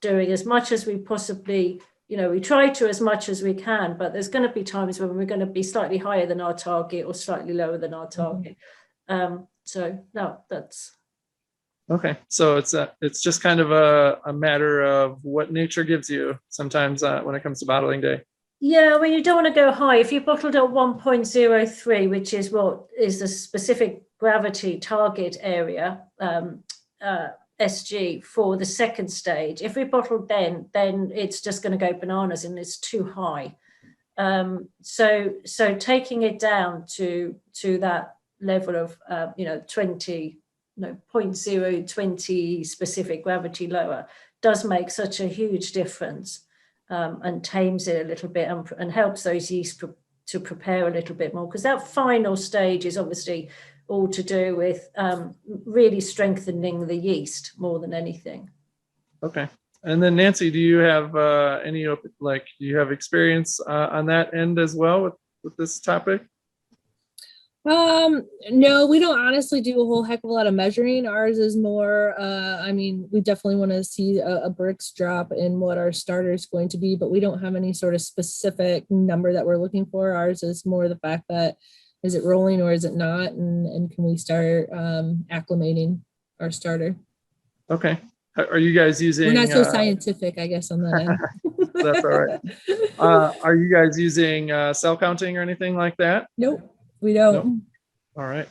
doing as much as we possibly, we try to as much as we can, but there's going to be times when we're going to be slightly higher than our target or slightly lower than our target. That's okay. So it's just kind of a matter of what nature gives you sometimes when it comes to bottling day. Yeah, well, you don't want to go high. If you bottled at 1.03, which is what is the specific gravity target area, SG, for the second stage, if we bottled then it's just going to go bananas and it's too high. So taking it down to that level of 0.020 specific gravity lower does make such a huge difference. And tames it a little bit and helps those yeast to prepare a little bit more, because that final stage is obviously all to do with really strengthening the yeast more than anything. Okay. And then Nancie, do you have do you have experience on that end as well with this topic? No, we don't honestly do a whole heck of a lot of measuring. Ours is more, we definitely want to see a bricks drop in what our starter is going to be, but we don't have any sort of specific number that we're looking for. Ours is more the fact that, is it rolling or is it not? And can we start acclimating our starter? Okay. Are you guys using... We're not so scientific, I guess, on that end. That's all right. Are you guys using cell counting or anything like that? Nope. We don't. Nope. All right.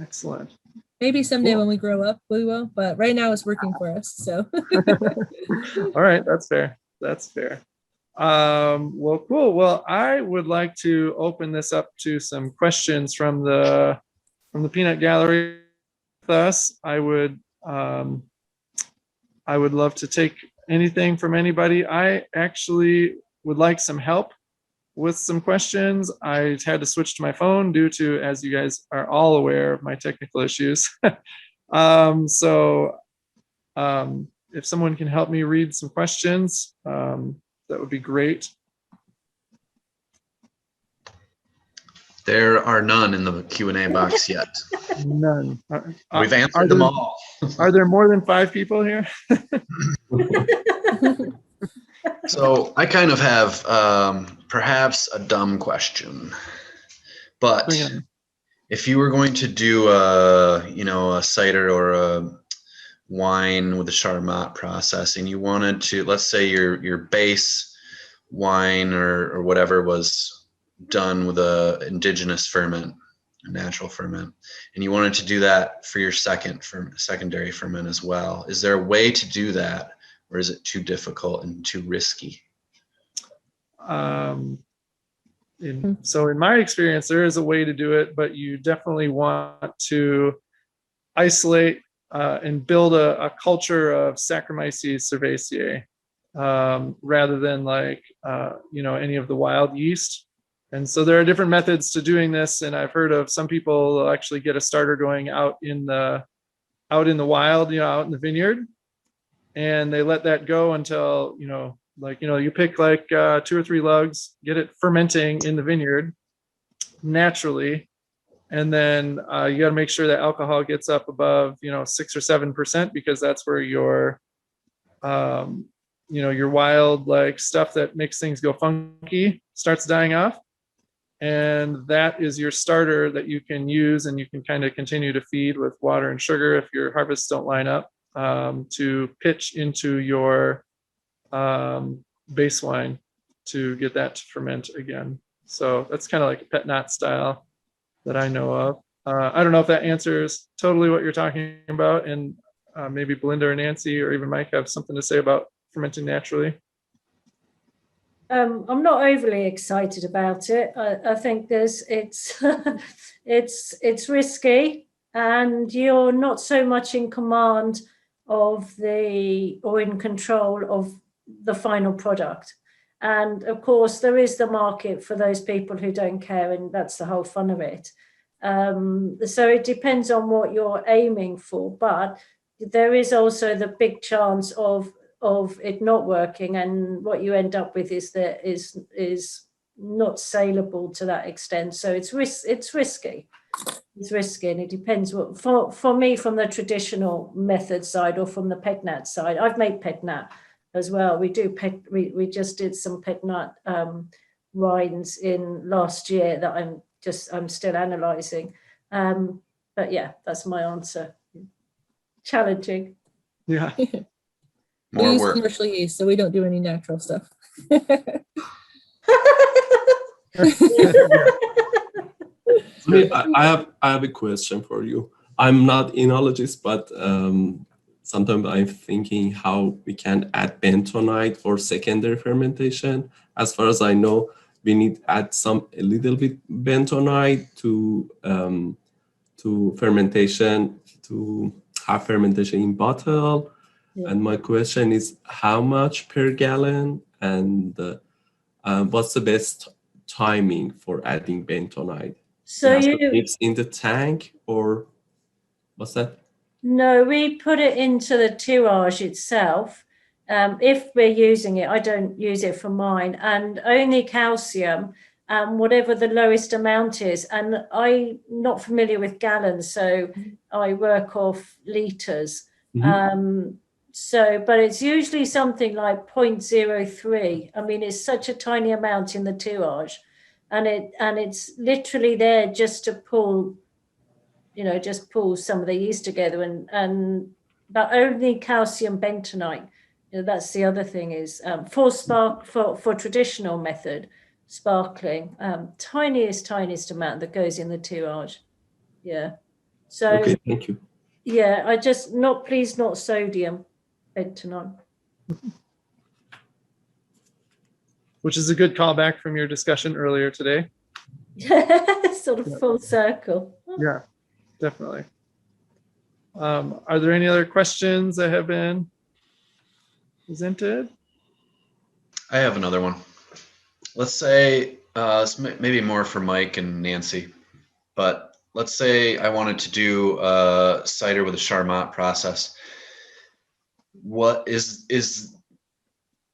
Excellent. Maybe someday when we grow up, we will. But right now it's working for us. So. All right. That's fair. That's fair. Well, cool. Well, I would like to open this up to some questions from the peanut gallery with us. I would love to take anything from anybody. I actually would like some help with some questions. I had to switch to my phone due to, as you guys are all aware, of my technical issues. If someone can help me read some questions, that would be great. There are none in the Q&A box yet. None. We've Are answered them there- all. Are there more than 5 people here? So I kind of have perhaps a dumb question, but Bring it on. if you were going to do a cider or a wine with the Charmat process, and you wanted to, let's say your base wine or whatever was done with a indigenous ferment, a natural ferment, and you wanted to do that for your secondary ferment as well, is there a way to do that, or is it too difficult and too risky? So in my experience, there is a way to do it, but you definitely want to isolate and build a culture of Saccharomyces cerevisiae rather than like any of the wild yeast. And so there are different methods to doing this, and I've heard of some people actually get a starter going out in the wild, out in the vineyard, and they let that go until you pick like 2 or 3 lugs, get it fermenting in the vineyard naturally, and then you got to make sure that alcohol gets up above 6 or 7%, because that's where your wild like stuff that makes things go funky starts dying off, and that is your starter that you can use, and you can kind of continue to feed with water and sugar if your harvests don't line up to pitch into your base wine to get that to ferment again. So that's kind of like a pet nat style that I know of. I don't know if that answers totally what you're talking about, and maybe Belinda or Nancie or even Mike have something to say about fermenting naturally. I'm not overly excited about it. I think it's risky, and you're not so much in command of or in control of the final product. And of course, there is the market for those people who don't care, and that's the whole fun of it. So it depends on what you're aiming for, but there is also the big chance of it not working, and what you end up with is not saleable to that extent. So it's risky. It's risky, and it depends what for me from the traditional method side or from the pet nat side. I've made pet nat as well. We we just did some pet nat wines in last year that I'm still analyzing. But yeah, that's my answer. Challenging. Yeah. We More use work. commercial yeast, so we don't do any natural stuff. I have a question for you. I'm not enologist, but sometimes I'm thinking how we can add bentonite for secondary fermentation. As far as I know, we need to add a little bit bentonite to fermentation, to have fermentation in bottle. Yeah. And my question is, how much per gallon, and what's the best timing for adding bentonite? So it's in the tank, or what's that? No, we put it into the tirage itself. If we're using it, I don't use it for mine, and only calcium, whatever the lowest amount is. And I'm not familiar with gallons, so I work off liters. Mm-hmm. But it's usually something like 0.03. I mean, it's such a tiny amount in the tirage, and it's literally there just to pull some of the yeast together, but only calcium bentonite. That's the other thing is for traditional method sparkling, tiniest amount that goes in the tirage. Yeah. So okay, thank you. Yeah, please not sodium bentonite. Which is a good callback from your discussion earlier today. Sort of full circle. Yeah, definitely. Are there any other questions that have been presented? I have another one. Let's say, maybe more for Mike and Nancie, but let's say I wanted to do cider with a Charmat process. What is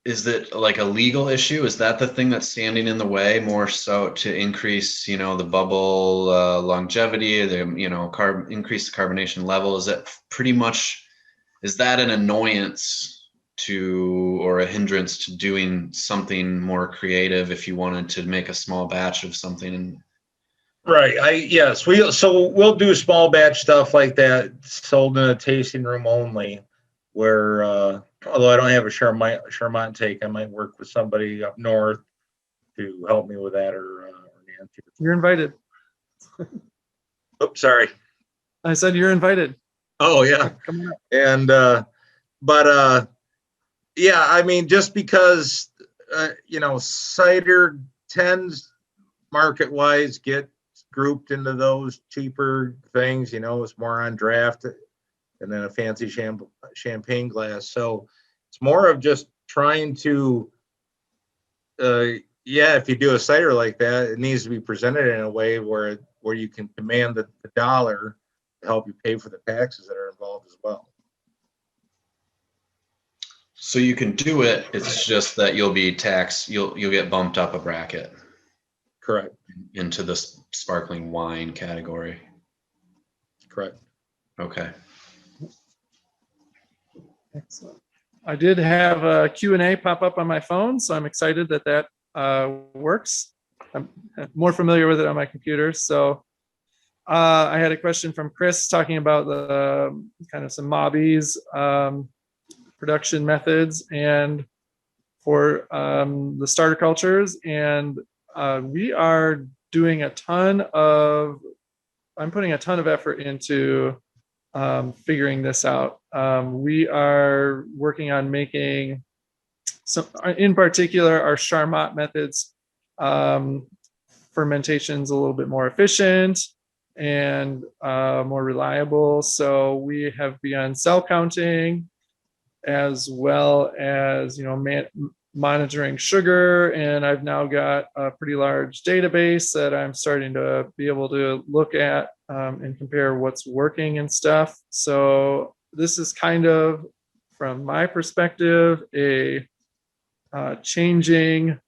is it like a legal issue? Is that the thing that's standing in the way more so to increase, the bubble longevity, increase the carbonation level? Is that pretty much, is that an annoyance to, or a hindrance to doing something more creative if you wanted to make a small batch of something? Right. Yes, we'll do small batch stuff like that sold in a tasting room only, where although I don't have a Charmant take, I might work with somebody up north to help me with that, or Nancie. You're invited. Oops, sorry. I said you're invited. Oh yeah. Come on up. And yeah, I mean, just because cider tends market wise get grouped into those cheaper things, it's more on draft and then a fancy champagne glass. So it's more of just trying to if you do a cider like that, it needs to be presented in a way where you can command the dollar to help you pay for the taxes that are involved as well. So you can do it, it's just that you'll be taxed, you'll get bumped up a bracket. Correct. Into the sparkling wine category. Correct. Okay. Excellent. I did have a Q&A pop up on my phone, so I'm excited that works. I'm more familiar with it on my computer. So I had a question from Chris talking about the kind of some Mawby's production methods and for the starter cultures. And we are doing I'm putting a ton of effort into figuring this out. We are working on making some, in particular, our Charmat methods fermentation's a little bit more efficient and more reliable. So we have begun cell counting, as well as monitoring sugar, and I've now got a pretty large database that I'm starting to be able to look at and compare what's working and stuff. So this is kind of, from my perspective, a changing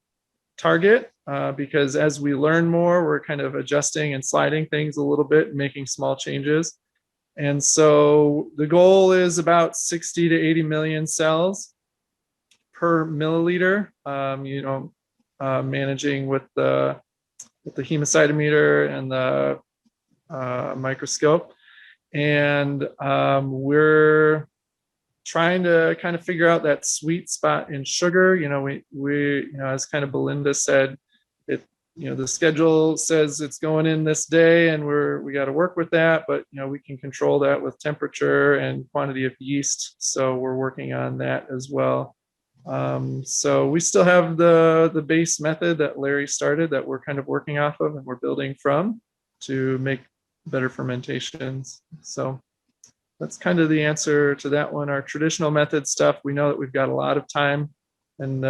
target because as we learn more, we're kind of adjusting and sliding things a little bit, making small changes. And so the goal is about 60 to 80 million cells per milliliter, managing with the hemocytometer and the microscope. And we're trying to kind of figure out that sweet spot in sugar. We as kind of Belinda said, the schedule says it's going in this day and we got to work with that, but we can control that with temperature and quantity of yeast. So we're working on that as well. So we still have the base method that Larry started that we're kind of working off of and we're building from to make better fermentations. So that's kind of the answer to that one. Our traditional method stuff, we know that we've got a lot of time, and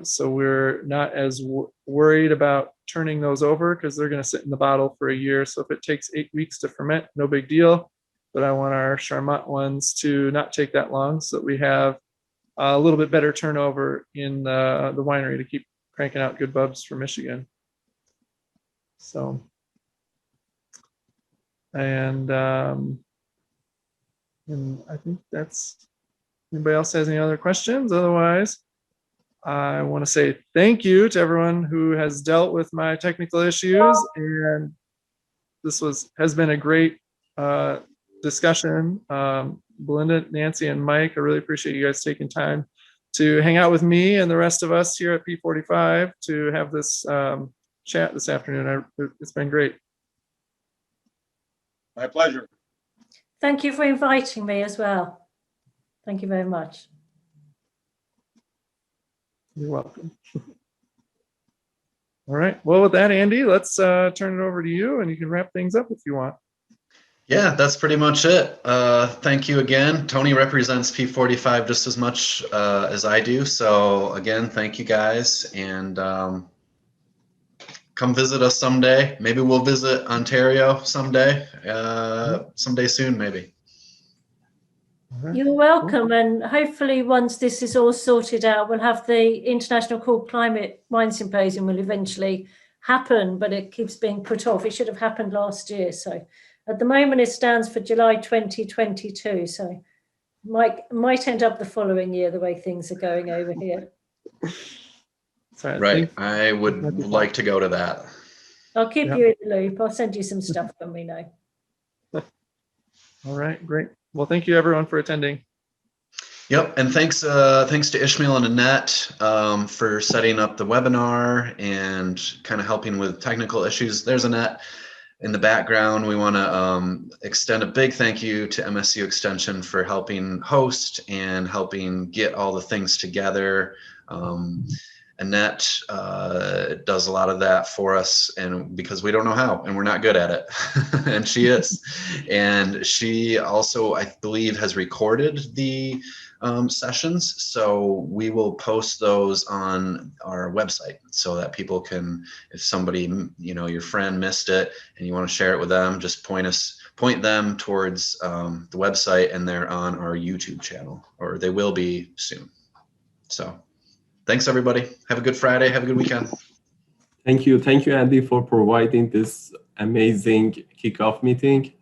so we're not as worried about turning those over because they're going to sit in the bottle for a year. So if it takes 8 weeks to ferment, no big deal. But I want our Charmat ones to not take that long so that we have a little bit better turnover in the winery to keep cranking out good bubs for Michigan. So, and I think that's, anybody else has any other questions? Otherwise, I want to say thank you to everyone who has dealt with my technical issues. And this has been a great discussion. Belinda, Nancie, and Mike, I really appreciate you guys taking time to hang out with me and the rest of us here at P45 to have this chat this afternoon. It's been great. My pleasure. Thank you for inviting me as well. Thank you very much. You're welcome. All right. Well, with that, Andy, let's turn it over to you and you can wrap things up if you want. Yeah, that's pretty much it. Thank you again. Tony represents P45 just as much as I do. So again, thank you guys, and come visit us someday. Maybe we'll visit Ontario someday, someday soon, maybe. All right. You're welcome, and hopefully once this is all sorted out, we'll have the International Cool Climate Wine Symposium will eventually happen, but it keeps being put off. It should have happened last year. So at the moment it stands for July 2022. So might end up the following year the way things are going over here. Sorry, Right. I would That'd be fun. like to go to that. I'll keep Yep. you in the loop. I'll send you some stuff when we know. All right, great. Well, thank you everyone for attending. Yep, and thanks to Ishmael and Annette for setting up the webinar and kind of helping with technical issues. There's Annette in the background. We want to extend a big thank you to MSU Extension for helping host and helping get all the things together. Annette does a lot of that for us, and because we don't know how and we're not good at it, and she is. And she also, I believe, has recorded the sessions, so we will post those on our website so that people can, if somebody, your friend missed it and you want to share it with them, just point them towards the website, and they're on our YouTube channel, or they will be soon. So thanks everybody. Have a good Friday. Have a good weekend. Thank you, Andy, for providing this amazing kickoff meeting.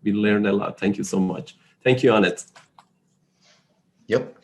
We learned a lot. Thank you so much. Thank you, Annette. Yep.